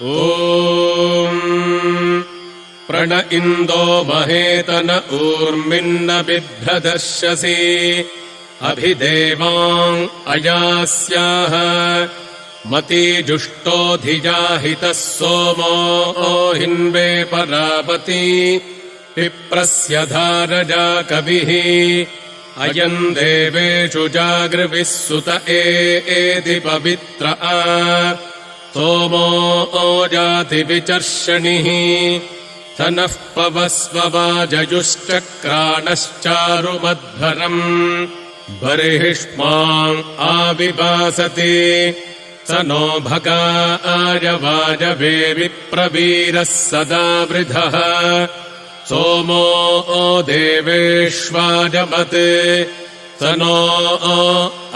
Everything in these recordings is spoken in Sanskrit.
ॐ प्रण इन्दो महेतन ऊर्मिन्न बिभ्रदर्शसि अभिदेवाँ अयास्याः मतिजुष्टोऽधिजाहितः सोमो हिन्वे परापति विप्रस्य धारजा कविः अयम् देवेषु जागृभिः सुत एति पवित्र सोमो जाति विचर्षणिः तनः पवस्व वाजयुश्चक्राणश्चारुमध्वरम् बर्हिष्माम् आविभासति स नो भगाय वाजवे विप्रवीरः सदा वृधः सोमो देवेष्वाजमत् स नो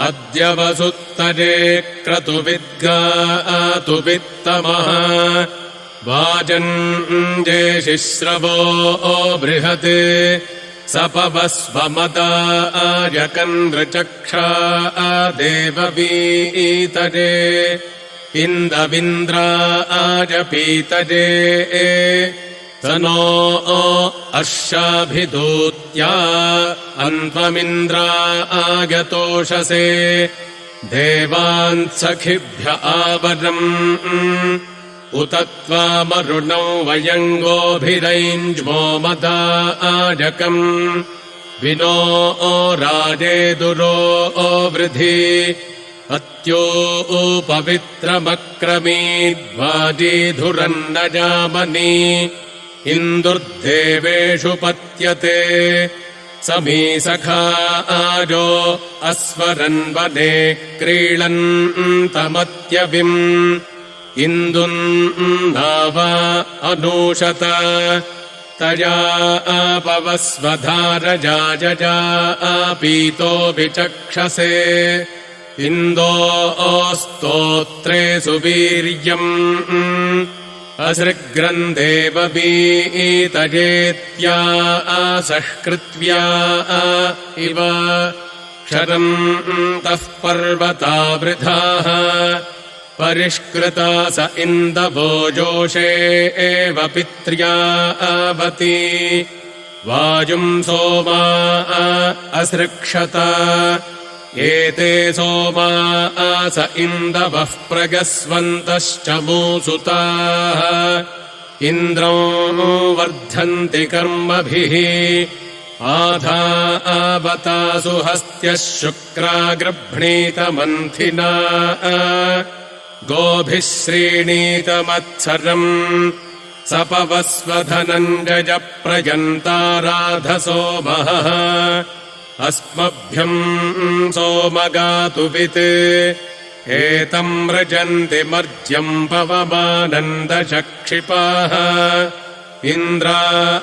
अद्य वसुत्तरे क्रतुविद्गातु वित्तमः वाजन्ये शिश्रवो बृहत् सपवस्वमदायकन्द्रचक्षा देववीतरे इन्दविन्द्राय पीतरे स नो अर्षाभिदूत्या अन्त्वमिन्द्रायतोषसे देवान् सखिभ्य आवरम् उत त्वामरुणौ वयङ्गोभिरैञ्ज्मो मदायकम् विनो राजेदुरो वृधि अत्योपवित्रमक्रमीद्वाजीधुरन्न जामनि इन्दुर्देवेषु पत्यते समीसखा आजो अस्वरन्वने क्रीडन्तमत्यविम् इन्दुन्नावा अनूशत तया आपवस्वधारजाजजा पीतो विचक्षसे इन्दोस्तोत्रे सुवीर्यम् असृग्रन्देवबीतजेत्या आसष्कृत्या इव क्षरम् तः पर्वतावृधाः परिष्कृता स इन्दवो जोषे एव पित्र्या आवति वायुम् सोमा असृक्षत एते सोमा स इन्दवः प्रगस्वन्तश्च मूसुताः इन्द्रो वर्धन्ति कर्मभिः आधा आवतासु हस्त्यः शुक्रा गृह्णीतमन्थिना गोभिः श्रीणीतमत्सरम् सपवस्वधनञ्जय प्रयन्ताराधसोमः अस्मभ्यम् सोमगातुवित् एतम् व्रजन्ति मर्ज्यम् पवमानन्दचक्षिपाः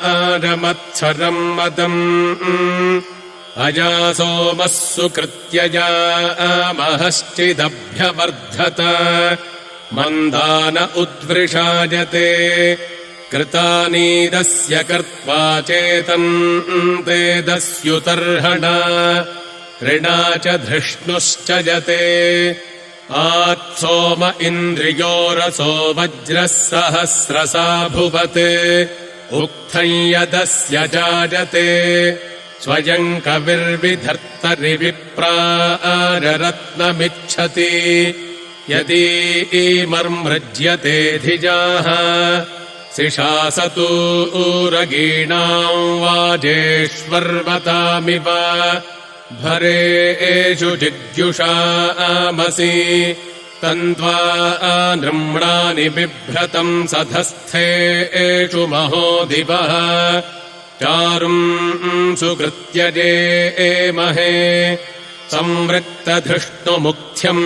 इन्द्रारमत्सरम् मदम् अजा सोमः सुकृत्यया महश्चिदभ्यवर्धत मन्दान उद्वृषाजते कृतानीदस्य कर्त्वा चेतम् ते दस्युतर्हणा ऋणा च धृष्णुश्च जते आत्सोम इन्द्रियोरसो वज्रः सहस्रसा भुवत् उक्थम् यदस्य जाजते स्वयम् कविर्विधर्तरि विप्राररत्नमिच्छति यदीमर्मृज्यते धिजाः सिषासतु ऊरगीणाम् वाजेष्वर्वतामिव भरेषु जिग्युषामसि तन्त्वा नृम्णानि बिभ्रतम् सधस्थेषु महोदिवः चारुम् सुकृत्यजे महे संवृक्तधृष्णुमुख्यम्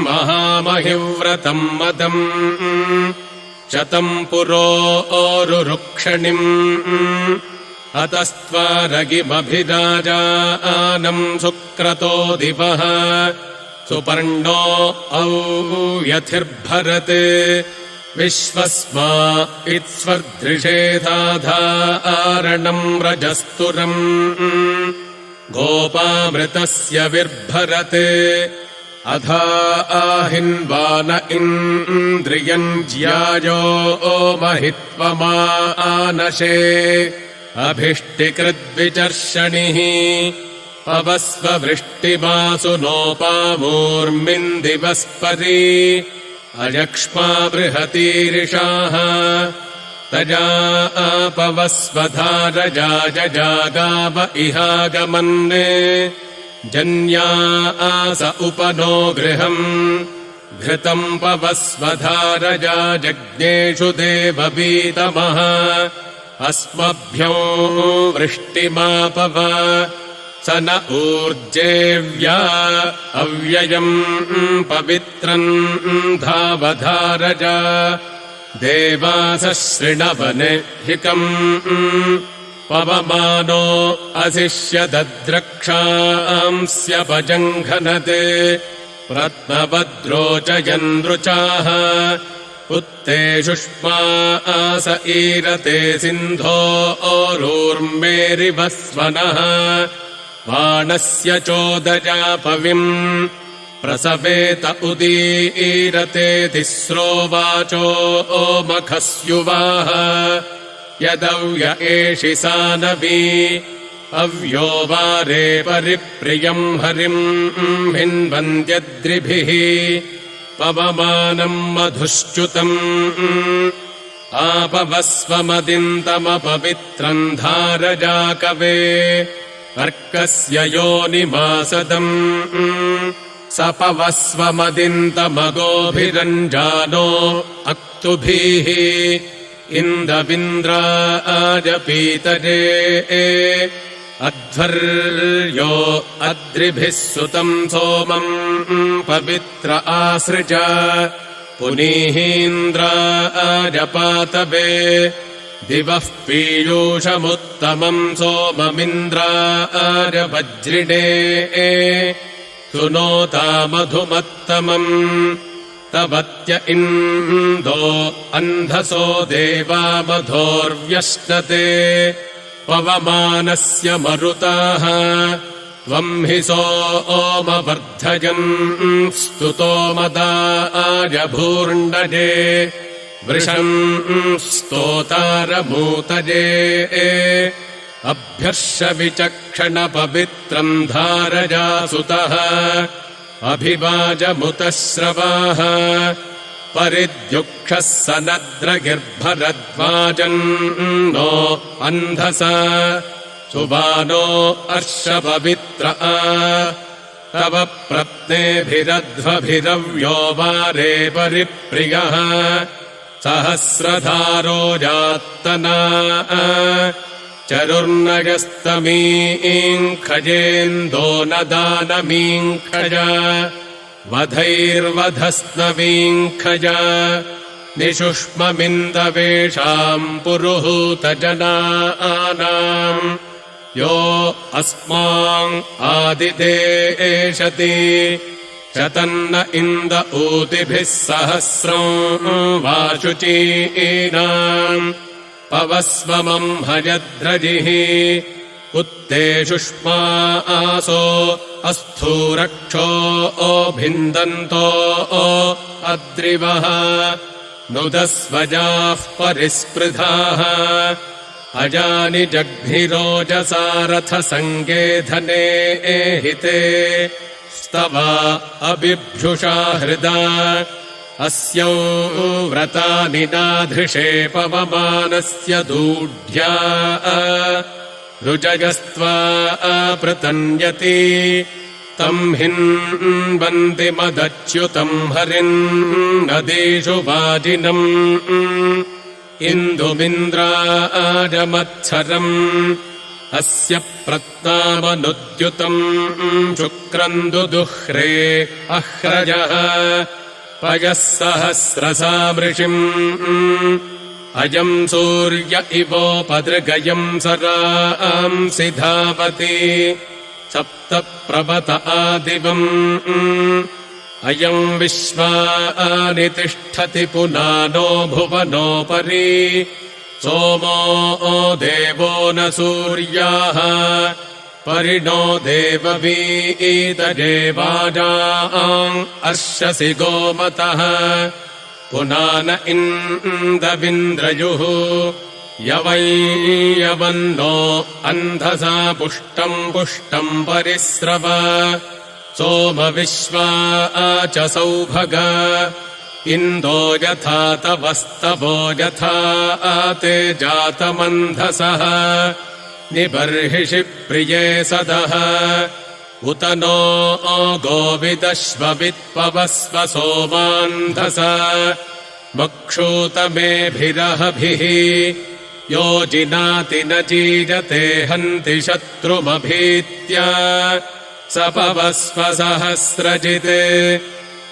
महामहिव्रतम् मदम् शतम् पुरोरुरुक्षणिम् अतस्त्वारगिमभिराजानम् सुक्रतो दिवः सुपर्णो औयथिर्भरत् विश्वस्मा इत्स्वर्धृषेधाधारणम् रजस्तुरम् गोपामृतस्य विर्भरत् अधा आहिन्वान इन्द्रियम् ज्यायो महित्वमानशे अभिष्टिकृद्विचर्षणिः पवस्व वृष्टिमासु नोपामूर्मिन्दिवस्पति अयक्ष्मा बृहतीरिषाः तजा आपवस्वधारजा जजागाव इहागमन् जन्या आस उपनो गृहम् घृतम् पवस्वधारजा जज्ञेषु देववीतमः अस्मभ्यो वृष्टिमापव स न ऊर्जेव्या अव्ययम् पवित्रम् धावधारजा देवासः शृणवनेहिकम् पवमानो अशिष्य दद्रक्षांस्यपजङ्घनते रत्नवद्रोचयन्द्रुचाः उत्तेषुष्मा आस ईरते सिन्धो ओरूर्मेरिवस्वनः बाणस्य चोदजापविम् प्रसवेत उदीरते तिस्रो वाचो ओमखस्युवाः यदव्य एषि सानवी अव्यो वारे परिप्रियम् हरिम् हिन्वन्त्यद्रिभिः पवमानम् मधुश्च्युतम् आपवस्वमदिन्तमपवित्रम् धारजाकवे अर्कस्य योनिमासदम् स पवस्वमदिन्तमगोभिरञ्जानो अक्तुभिः इन्दविन्द्राजपीतरे अध्वर्यो अद्रिभिः सुतम् सोमम् पवित्र आसृज पुनीहीन्द्राजपातवे दिवः पीयूषमुत्तमम् सोममिन्द्राजवज्रिणे सुनोता मधुमत्तमम् तवत्य इन्दो अन्धसो देवा मधोर्व्यश्नते पवमानस्य मरुताः त्वम् हि सोमवर्धयन् स्तुतो मदाजभूर्णजे वृषम् स्तोतारमूतजे अभ्यर्ष विचक्षणपवित्रम् धारजासुतः अभिवाजमुतश्रवाः परिद्युक्षः सनद्रगिर्भरद्वाजन्नो अन्धसा सुबानो अर्षपवित्र तव प्रत्नेभिरध्वभिरव्यो वारे परिप्रियः सहस्रधारो जात्तना चरुर्नगस्तमीङ्खजेन्दो न दानमीङ्खज वधैर्वधस्नवीङ्खज निषुष्ममिन्दवेषाम् पुरुहूतजनानाम् यो अस्माम् आदिदेशति शतन्न इन्द ऊतिभिः सहस्रम् वाशुचीनाम् पवस्वमम् हयद्रजिः उत्तेषुष्मा आसो अस्थूरक्षो भिन्दन्तो अद्रिवः नुदस्वजाः परिस्पृधाः अजानि जग्निरोजसारथसङ्गेधने एहिते स्तवा अबिभ्युषा हृदा अस्यौ व्रतानि नाधृषे पवमानस्य दूढ्या रुजगस्त्वा अपृतन्यति तम् हिन्वन्ति मदच्युतम् हरिन् नदीषु वाजिनम् इन्दुमिन्द्राजमत्सरम् अस्य प्रत्नामनुद्युतम् शुक्रम् दुदुह्रे अह्रजः पयः सहस्रसामृषिम् अयम् सूर्य इवोपदृगयम् सरांसि धावति सप्त प्रवत आदिवम् अयम् विश्वानि तिष्ठति पुनानो भुवनोपरि सोमो देवो न सूर्याः परिणो देववीतजेवाजाम् अर्षसि गोमतः पुनान इन्दविन्द्रयुः यवै यवन्नो अन्धसा पुष्टम् पुष्टम् परिस्रव सोमविश्वा च सौभग इन्दो यथा तवस्तवो यथा ते जातमन्धसः निबर्हिषि प्रिये सदः उत नो गोविदश्ववित्पवस्व सोमान्धस मक्षूतमेभिरहभिः योजिनाति न जीजते हन्ति शत्रुमभीत्य स पवस्व सहस्रजित्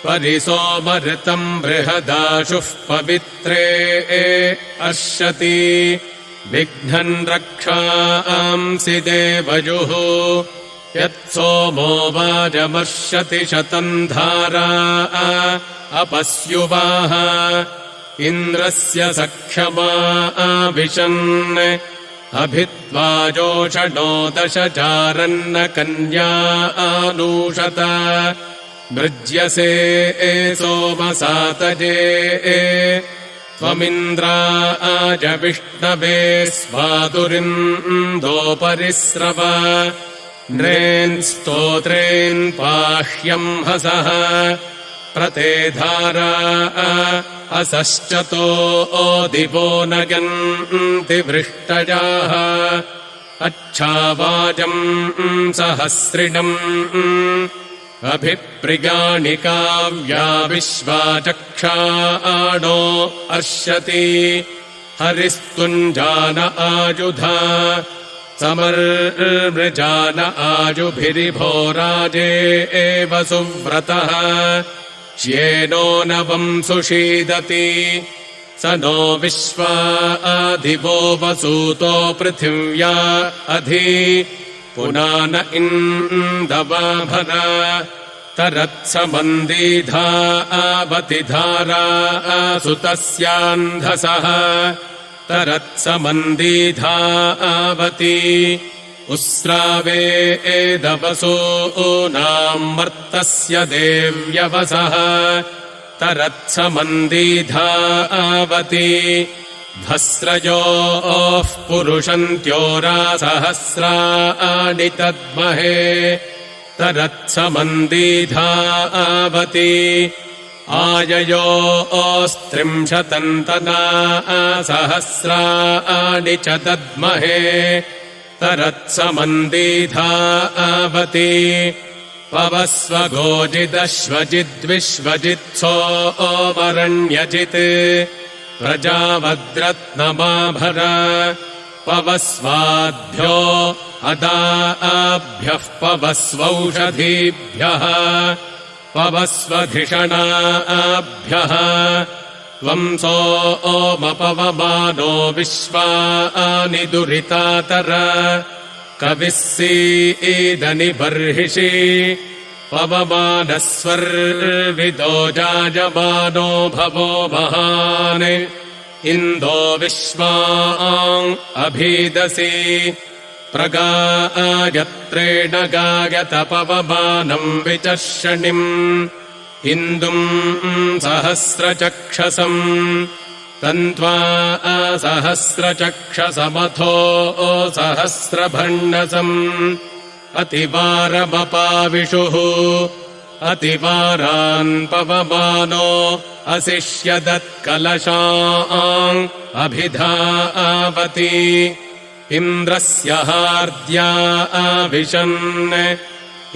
परिसोमऋतम् बृहदाशुः पवित्रे अर्षति विघ्नन् रक्षांसि देवयुः यत्सोमो वाजमर्षति शतम् धारा अपस्युवाः इन्द्रस्य सख्यमा विशन् अभित्वा जोषणो दशचारन्न कन्या आनूषत मृज्यसे सोमसातजे त्वमिन्द्राज विष्णवे स्वादुरिन्दोपरिस्रव नृन् स्तोत्रेन् पाह्यम् हसः प्रते धारा असश्चतो दिवो न गन्ति वृष्टजाः अच्छावाजम् सहस्रिणम् अभिप्रियाणि काव्या विश्वा चक्षाणो अर्षति हरिस्तुञ्जान आयुधा समर्मृजान आयुभिरिभो राजे एव सुव्रतः श्येनो नवम् सुषीदति स नो विश्वा अधिवो वसूतो पृथिव्या अधि पुनान इन्दवाभर तरत्समन्दीधा आवति धारा सुतस्यान्धसः तरत्समन्दीधा आवति उस्रावे एदवसूनाम् मर्तस्य देव्यवसः तरत्समन्दीधा आवति भस्रयोः पुरुषन्त्योरासहस्राणि तद्महे तरत्समन्दीधा आवति आययोस्त्रिंशतन्तना सहस्राणि च दद्महे तरत्समन्दीधा आवति पवस्व गोजिदश्वजिद्विश्वजित्सो ओमरण्यजित् प्रजावद्रत्नमाभर पवस्वाभ्यो अदाभ्यः पवस्वौषधीभ्यः पवस्वधिषणाभ्यः त्वम् सोमपवमानो विश्वानि दुरितातर कविः सीदनि बर्हिषि पवमानस्वर्विदो जायमानो भवो महान् इन्दो विश्वाम् अभीदसि प्रगायत्रेण गायत पवमानम् विचर्षणिम् इन्दुम् सहस्रचक्षसम् तन्त्वा सहस्रचक्षसमथो सहस्रभर्णसम् अतिवारमपाविषुः अतिवारान् पवमानो असिष्यदत्कलशाम् अभिधावति इन्द्रस्य हार्द्या आविशन्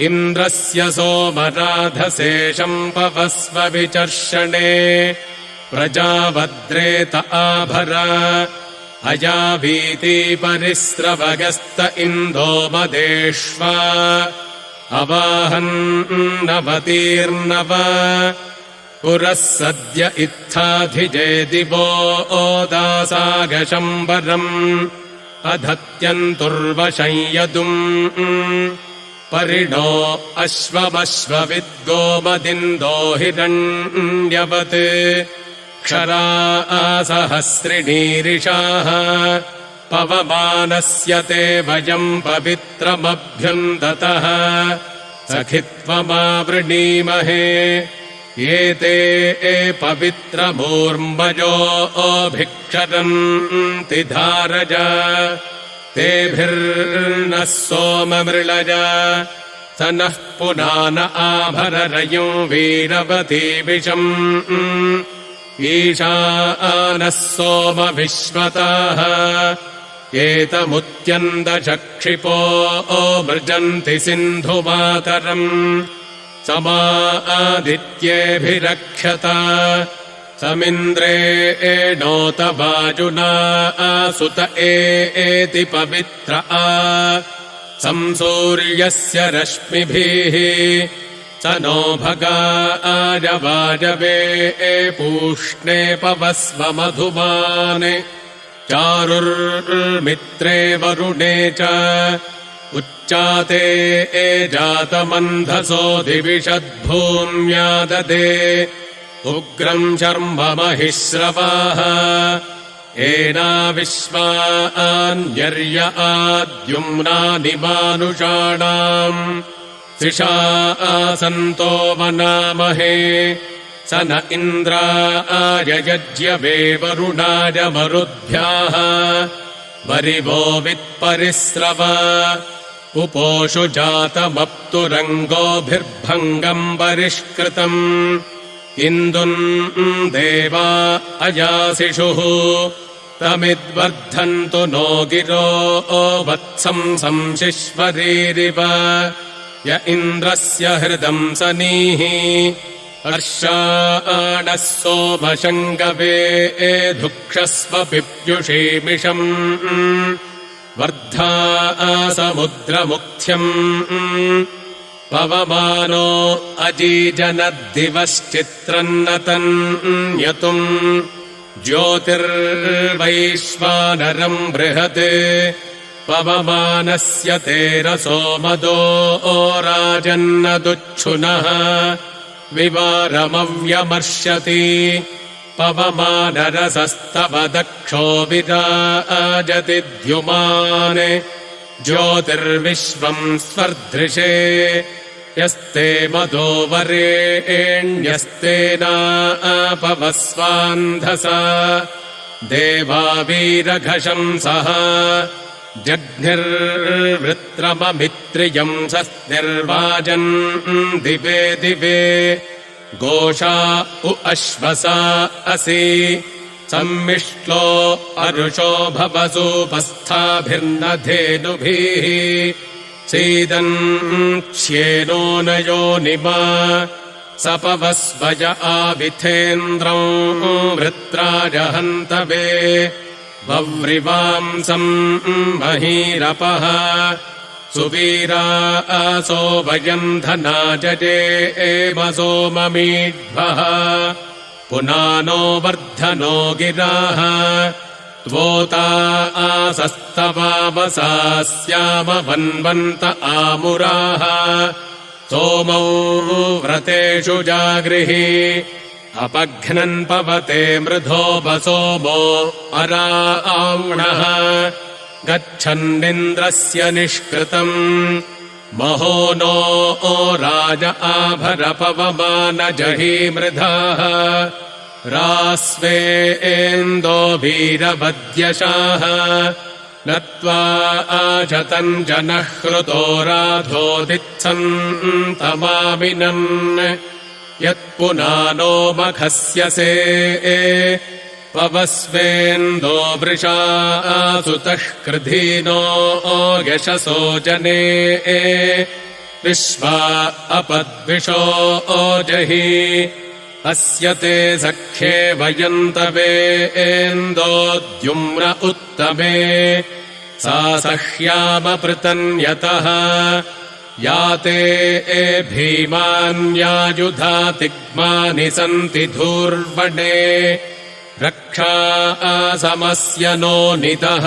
इन्द्रस्य सोमराधशेषम् पवस्व विचर्षणे प्रजावद्रेत आभर अयावीति परिस्रवगस्त इन्दो मदेष्वा अवाहन्नवतीर्नव पुरः सद्य इत्थाधिजे दिवो ओदासागशम्बरम् अधत्यन्तुर्वशंयदुम् परिणो अश्वमश्वविद्गोमदिन्दो हिरण्यवत् क्षरा सहस्रिणीरिषाः पवमानस्य ते वयम् पवित्रमभ्युन्दतः सखित्वमावृणीमहे एते पवित्रमूर्मयोभिक्षरन्ति धारज तेभिर्नः सोममृळज स नः पुनान आभररयम् वीरवतीविषम् ईशानः सोमविश्वताः एतमुत्यन्दचक्षिपो मृजन्ति सिन्धुमातरम् समादित्येभिरक्षत समिन्द्रे एणोत वाजुना सुत एति पवित्र संसूर्यस्य रश्मिभिः स नो भगाय वाजवे पूष्णे पवस्व मधुमान् चारुर्मित्रे वरुणे च उच्चाते जातमन्धसो दिविषद्भूम्या ददे उग्रम् शर्म महिश्रवाः एना विश्वान्यर्य आद्युम्नानि मानुषाणाम् त्रिषा आसन्तो वनामहे स न इन्द्राय यज्ञवे वरुणाय मरुद्भ्याः वरिवो वित्परिस्रव उपोषु जातमप्तुरङ्गोभिर्भङ्गम् परिष्कृतम् इन्दुम् देवा अयासिषुः तमिद्वर्धन्तु नो गिरो वत्सम् संशिश्वरीरिव य इन्द्रस्य हृदम् सनीः हर्षाणः सोमशङ्गवे धुक्षस्व पिप्युषीमिषम् वर्धा समुद्रमुख्यम् पवमानो अजीजनद्दिवश्चित्रन्नतन्यतुम् ज्योतिर्वैश्वानरम् बृहत् पवमानस्य तेरसो मदो राजन्नदुच्छुनः विवारमव्यमर्शति पवमानरसस्तव दक्षो विराजति द्युमान् ज्योतिर्विश्वम् स्वर्धृशे यस्ते मदो वरेण्यस्तेनापवस्वान्धसा देवावीरघशंसः जघ्निर्वृत्रममित्रियम् सस्निर्वाजन् दिवे दिवे गोषा उ अश्वसा असि सम्मिष्टो अरुषो भवसूपस्थाभिर्नधेनुभिः सीदन्क्ष्येनो न योनिमा सपवस्वज आविथेन्द्रम् वृत्राय हन्तवे वव्रिवांसम् महीरपः सुवीरा आसो वयन्धना जजे एव सोममीढ्वः पुनानो वर्धनो गिराः त्वोता आसस्तवावसा स्यामवन्वन्त आमुराः सोमौ व्रतेषु जागृहि अपघ्नन् पवते मृधो वसोमो अराणः गच्छन्निन्द्रस्य निष्कृतम् महो नो राज आभरपवमान जहीमृधाः रास्वेन्दो वीरवद्यशाः नत्वा आचतम् जनः हृतो राधोदित्सन्तमामिनन् यत्पुनानो मखस्यसे पवस्वेन्दो वृषा सुतः कृधीनो यशसो जने विश्वा अपद्विषो ओजहि अस्य ते सख्ये वयन्तवे एन्दोद्युम्न उत्तमे सा सह्यामपृतन्यतः याते भीमान्यायुधातिग्मानि सन्ति धूर्वणे रक्षा आसमस्य नो नितः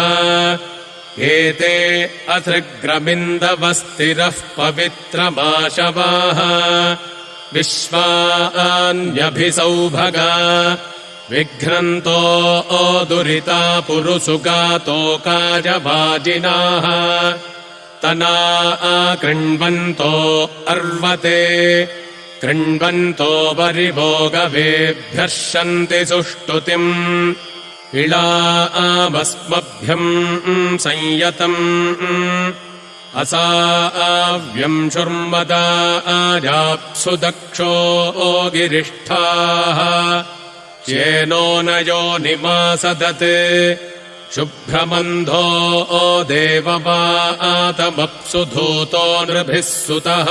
एते अथृग्रमिन्दवस्तिरः पवित्रमाशवाः विश्वान्यभिसौभगा विघ्नन्तो दुरिता पुरुसुगातोकाजभाजिनाः तना कृण्वन्तो अर्वते कृण्वन्तो परिभोगवेभ्यर्षन्ति सुष्टुतिम् इळा आमस्मभ्यम् संयतम् असाव्यंशुर्मदा आजाप्सु दक्षो गिरिष्ठाः येनो न योनिमासदत् शुभ्रमन्धो देववातमप्सु धूतो नृभिः सुतः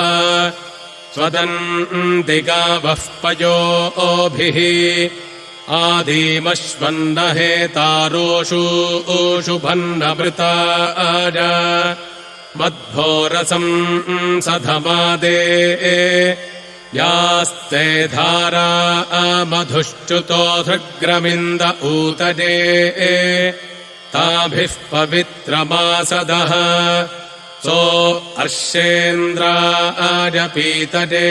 स्वदन्ति गावः पयोभिः आदिमश्वन्नहेतारोषु शुभन्नमृताय मध्वोरसम् सधमादे यास्ते धारा मधुश्च्युतो धृग्रमिन्द ऊतजे ताभिः पवित्रमासदः सो अर्षेन्द्राय पीतजे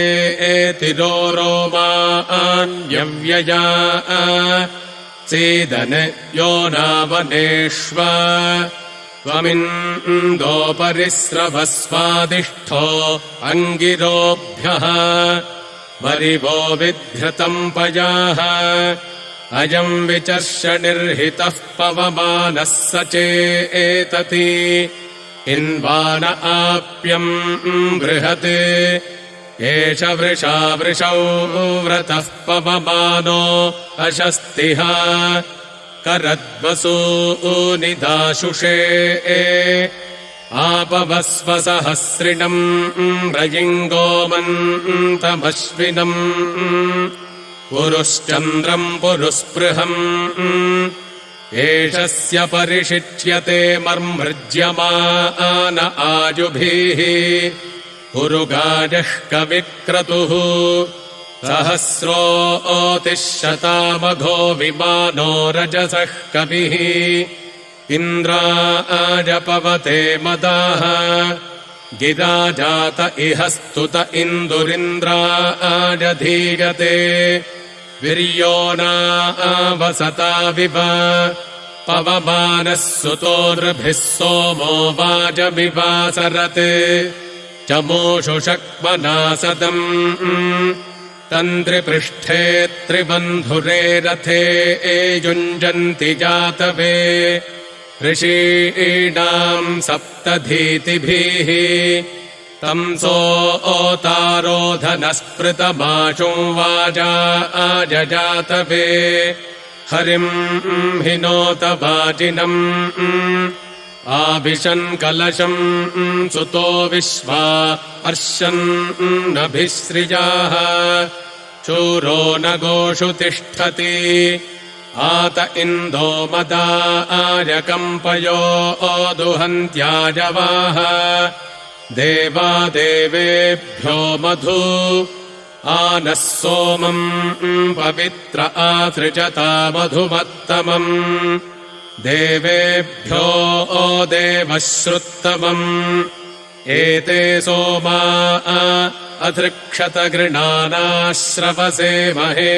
तिरोरोमान्यव्यया सीदन यो नावनेष्व त्वमिन्दोपरिस्रवस्वादिष्ठो अङ्गिरोभ्यः वरिवो विधृतम् पयाः अयम् विचर्षणिर्हितः पवमानः स चेतति इन्वान आप्यम् बृहत् एष वृषा वृषौ व्रतः पवमानो अशस्तिः करद्वसूनिदाशुषे आपवस्व सहस्रिणम् रयिङ्गोमन्तमश्विनम् पुरुश्चन्द्रम् पुरुस्पृहम् एषस्य परिषिच्यते मर्मृज्यमान आजुभिः उरुगाजः कविक्रतुः सहस्रोतिशतामघो विमानो रजसः कविः इन्द्राजपवते मदाः गिरा जात इह स्तुत इन्दुरिन्द्राजधीयते वीर्यो नावसताविव पवमानः सुतो नृभिः सोमो वाजमिवासरत् चमूषु शक्मनासदम् तन्त्रिपृष्ठे त्रिबन्धुरे रथे युञ्जन्ति जातवे ऋषीणाम् सप्तधीतिभिः तंसो ओतारोधनस्पृतमाशु वाजा आजजातवे हरिम् हिनोत वाजिनम् आविशन् कलशम् सुतो विश्वा अर्षन्नभिश्रियाः शूरो न गोषु तिष्ठति आत इन्दो मदा आजकम्पयो दुहन्त्याजवाः देवादेवेभ्यो मधु आनः सोमम् पवित्र आसृजता मधुमत्तमम् देवेभ्यो देवश्रुत्तमम् एते सोमा अधृक्षत गृणानाश्रवसे महे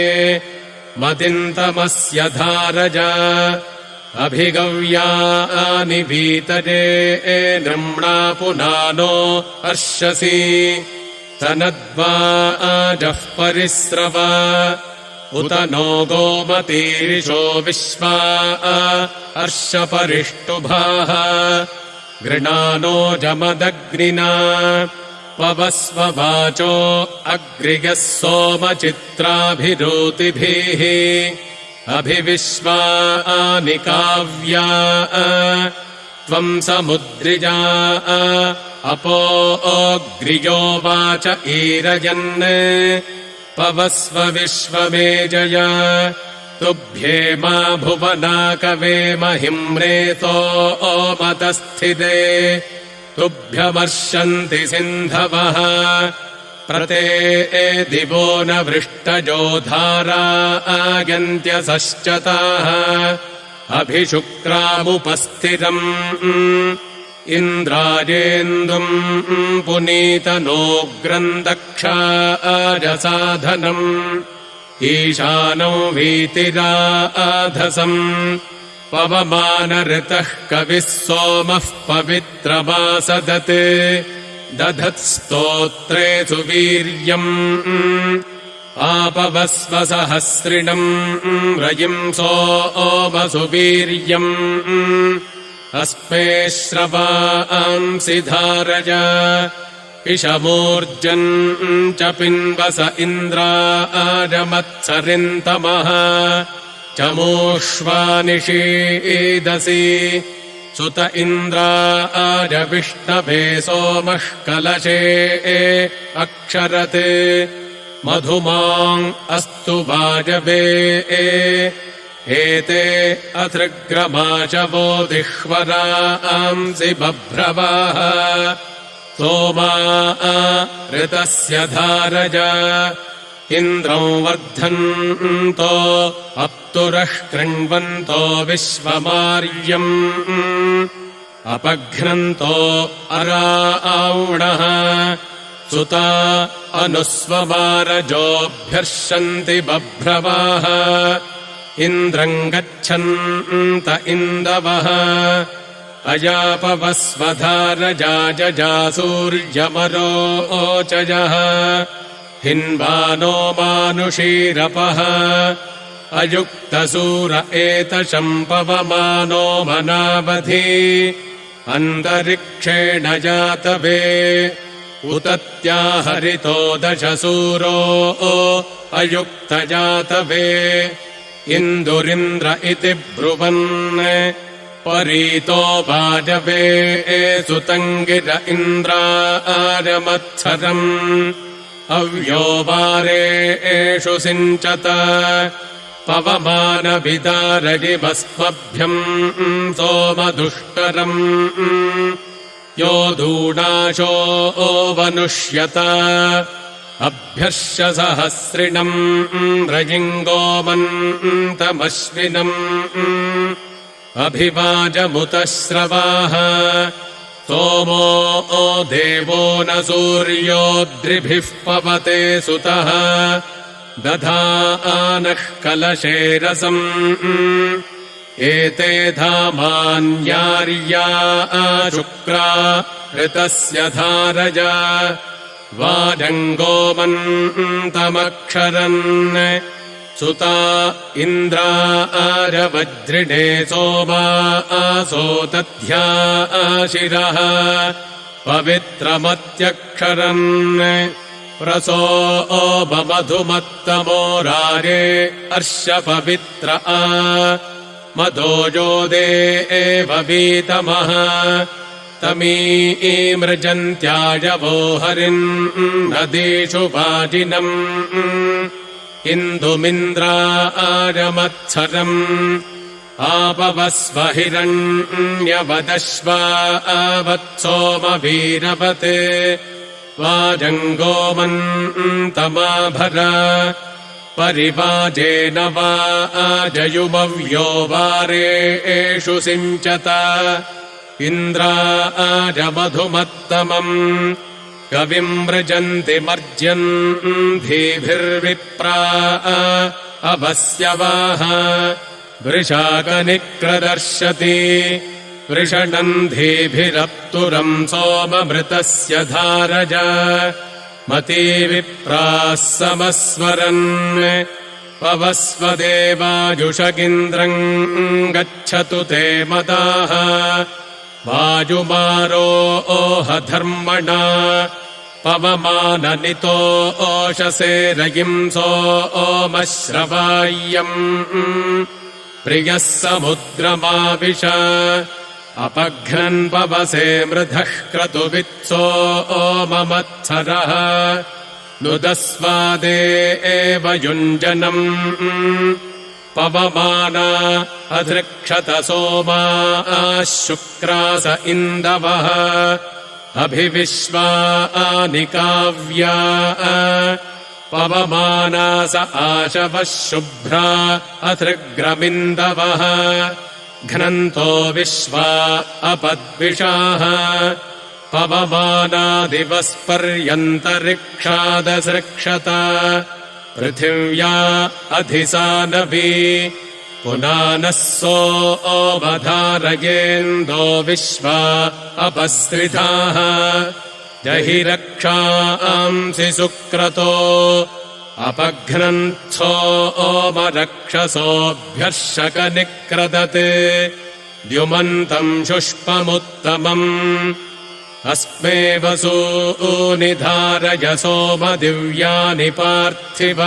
मदिन्तमस्य धारजा अभिगव्यानि वीतजे नृम्णा पुनानो अर्षसि तनद्वाजः परिस्रव उत नो गोमतीरिषो विश्वा अर्षपरिष्टुभाः गृणानो जमदग्निना पवस्व वाचो अग्रियः सोमचित्राभिरूतिभिः अभिविश्वानि काव्या त्वम् समुद्रिजा अपो अग्रियो वाच ईरयन् पवस्व विश्वमेजय तुभ्येमा भुवना कवे महिम्रेतो मतस्थिते तुभ्यमर्षन्ति सिन्धवः प्रते दिवो न वृष्टजो धारा आगन्त्यसश्चताः अभिशुक्रामुपस्थितम् इन्द्राजेन्दुम् पुनीतनोग्रम् दक्षाजसाधनम् ईशानौ वीतिराधसम् पवमान ऋतः कविः सोमः पवित्रमासदत् दधत्स्तोत्रे सुवीर्यम् आपवस्वसहस्रिणम् रयिंसो ओमसुवीर्यम् अस्मे श्रवांसि धारय इषमूर्जन् च पिन्वस इन्द्राजमत्सरिन्तमः चमूष्वानिषीदसि सुत इन्द्राजविष्णवे सोमः कलशे अक्षरत् मधुमाम् अस्तु वाजवे एते अथृग्रमाशवो दिह्वरांसि बभ्रवाः सोमा ऋतस्य धारय इन्द्रौ वर्धन्तो अप्तुरः कृण्वन्तो विश्वमार्यम् अपघ्नन्तो अरावणः सुता अनुस्वमारजोऽभ्यर्षन्ति बभ्रवाः इन्द्रम् गच्छन्त इन्दवः अयापवस्वधारजाजजासूर्यमरोचयः हिन्वानो मानुषीरपः अयुक्तसूर एतशम् पवमानो मनावधि अन्तरिक्षेण जातवे उतत्याहरितो दशसूरो अयुक्तजातवे इन्दुरिन्द्र इति ब्रुवन् परीतो वाजवे सुतङ्गिर इन्द्राजमत्सरम् अव्यो वारेषु सिञ्चत पवमानविदारजिवस्मभ्यम् सोमदुष्करम् यो दूणाशो वनुष्यत अभ्यर्ष सहस्रिणम् रजिङ्गोमन्तमश्विनम् अभिवाजमुतश्रवाः सोमो देवो न सूर्योद्रिभिः पवते सुतः दधानः कलशे रसम् एते धामान्यार्या शुक्रा ऋतस्य धारय वाजङ्गोमन्तमक्षरन् सुता इन्द्राजवज्रिणे सोमा आसोतध्या शिरः पवित्रमत्यक्षरन् प्रसो मधुमत्तमो राजे अर्षपवित्र मदोजोदे एव वीतमः तमीमृजन्त्यायवो हरिन् नदीषु वाजिनम् इन्दुमिन्द्राजमत्सरम् आपवस्व हिरण्यवदश्वा वत्सोमवीरवत् वाजङ्गोमन्तमाभर परिवाजेन वाजयुमव्यो वारेषु सिञ्चत इन्द्राजमधुमत्तमम् कविम् मृजन्ति मर्ज्यन् धीभिर्विप्रा अवस्यवाः वृषाकनिक्रदर्शति वृषणन्धीभिरप्तुरम् सोममृतस्य धारज मतीविप्राः समस्वरन् पवस्वदेवाजुषगिन्द्रम् गच्छतु ते मदाः वाजुमारो ओहधर्मणा पवमाननितो ओषसे रयिंसो ओमश्रवाय्यम् प्रियः समुद्रमाविश अपघ्नन् पवसे मृधः क्रतुवित्सो ओममत्सरः नुदस्वादे एव युञ्जनम् पवमाना अधृक्षत सोमा शुक्रास इन्दवः अभिविश्वानि काव्या पवमानास आशवः शुभ्रा अथृग्रमिन्दवः घ्नन्तो विश्वा अपद्विषाः पवमानादिवस्पर्यन्तरिक्षादसृक्षत पृथिव्या अधिसानवी पुनानः सोमधारयेन्दो विश्वा अपस्रिताः जहि रक्षांसि सुक्रतो अपघ्नन्सोमरक्षसोऽभ्यर्षकनिक्रदते द्युमन्तम् शुष्पमुत्तमम् अस्मे वसूनि सोमदिव्यानि पार्थिव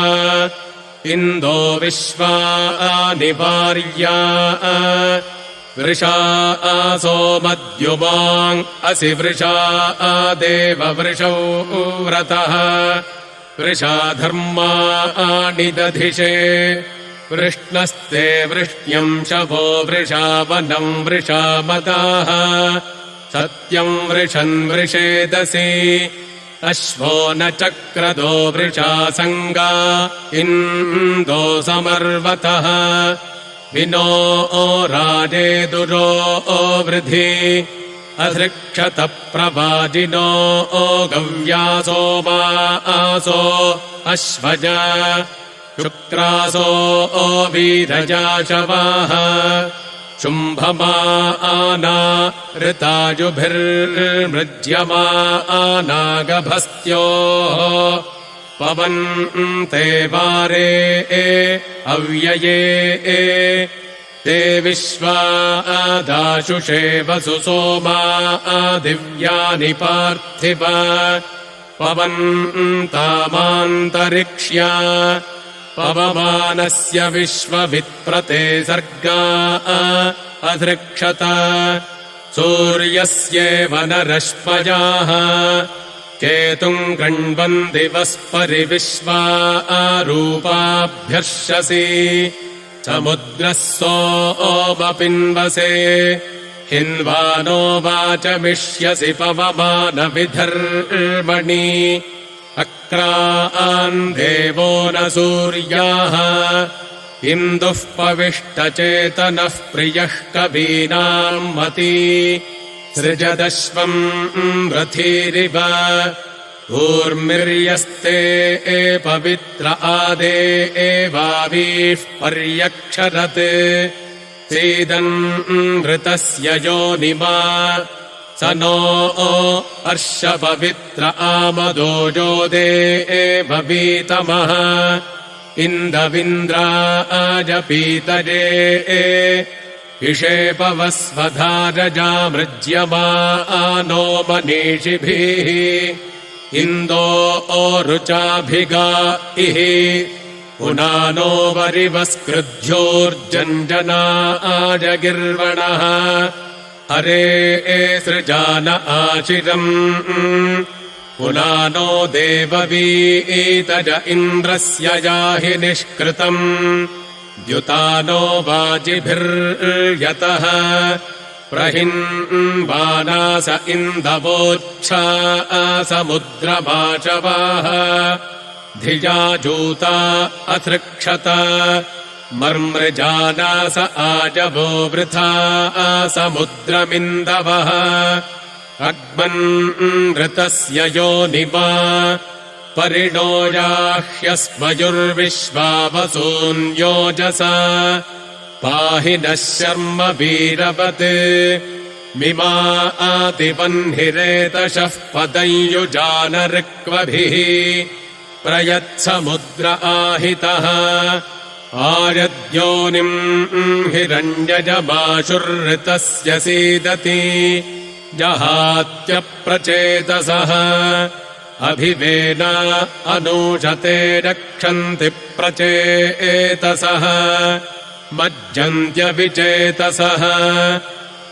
इन्दो विश्वानि वार्या वृषा सोमद्युमाङ् असि वृषा देववृषौ व्रतः वृषा धर्माणि दधिषे वृष्णस्ते वृष्ण्यम् शवो वृषा वनम् वृषा मदाः सत्यम् वृषन् वृषेदसि अश्वो न चक्रदो वृषा सङ्गा इन्दो समर्वतः विनो राजेदुरो वृधि अधृक्षत प्रवाजिनो गव्यासो मासो अश्वज शुक्रासो वीरजाशवाः शुम्भमाना ऋताजुभिर्मृज्यमानागभस्त्योः पवन्ते वारे अव्यये ते विश्वादाशुषे वसु सोमा दिव्यानि पार्थिव पवन्तामान्तरिक्ष्या पवमानस्य विश्ववित्प्रते सर्गा अधृक्षत सूर्यस्येव न रश्मजाः केतुम् गृण्वन्ति वस्परि विश्वा रूपाभ्यर्षसि समुद्रः सोमपिन्वसे हिन्वानो वाचमिष्यसि पवमानविधर्मणि अक्रान् देवो न सूर्याः इन्दुः पविष्टचेतनः प्रियः कवीनाम् मती सृजदश्वम् रथीरिव ऊर्मिर्यस्ते पवित्र आदे एवावीः पर्यक्षरत् सीदन् ऋतस्य योनिमा स नो अर्षपवित्र आमदोजोदे एववीतमः इन्दविन्द्राजपीतरे इषेपवस्वधारजामृज्यमानो मनीषिभिः इन्दो रुचाभिगा इः पुनानो वरिवस्कृध्योर्जञ्जनाजगिर्वणः हरे सृजान आशिरम् पुनानो देववीतज इन्द्रस्य याहि निष्कृतम् द्युतानो वाजिभिर्यतः प्रहिन्वानास इन्दवोच्छा समुद्रमाचवाः धियाजूता अथृक्षत मर्मृजानास आजवो वृथा समुद्रमिन्दवः अग्मन्नृतस्य योनिमा परिणो याह्यस्मयुर्विश्वावसून्योजसा पाहि नः शर्म वीरवत् मिमा आतिवह्निरेतशः पदयुजानऋक्वभिः प्रयत्समुद्र आहितः आयद्योनिम् हिरण्यजमाशुर्ऋतस्य सीदति जहात्यप्रचेतसः अभिवेना अनूषते रक्षन्ति प्रचेतसः मज्जन्त्यविचेतसः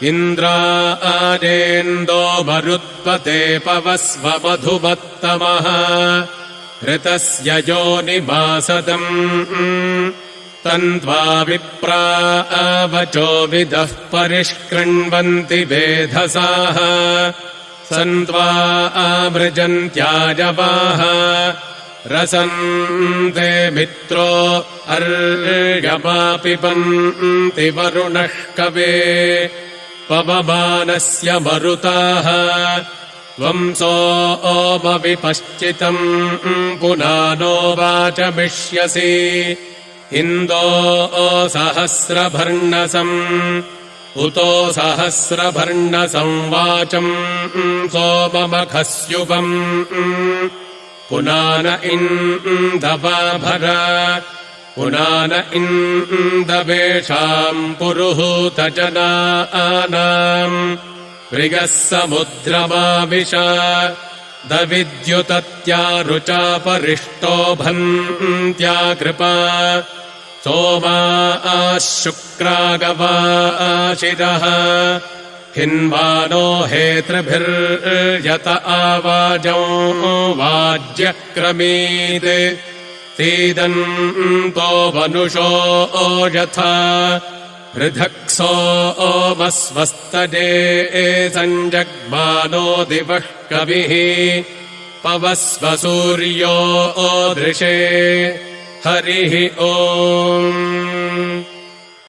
इन्द्राजेन्दो मरुत्पते पवस्व मधुमत्तमः ऋतस्य योनिमासदम् तन्त्वा विप्रा वचो विदः परिष्कृण्वन्ति वेधसाः सन्त्वा मृजन्त्याजवाः रसन्ते मित्रो अर्यमा पिबन्ति वरुणः कवे पवमानस्य मरुताः वंसोऽमविपश्चितम् पुनानो वाचमिष्यसि इन्दो सहस्रभर्णसम् उतो सहस्रभर्णसं वाचम् सोममखस्युपम् पुनान इन्दवाभर पुनान इन्दवेषाम् पुरुहूतजनानाम् मृगः समुद्रमाविश दविद्युतत्यारुचापरिष्टो भन्त्या कृपा सोमा शुक्रागवाशिरः हिन्वानो हेतृभिर्यत आवाजौ वाज्यक्रमीत् सीदन्तो वनुषो यथा ऋधक्सोमस्वस्तजे सञ्जग्मानो दिवः कविः पवस्व सूर्यो दृशे हरिः ओम्।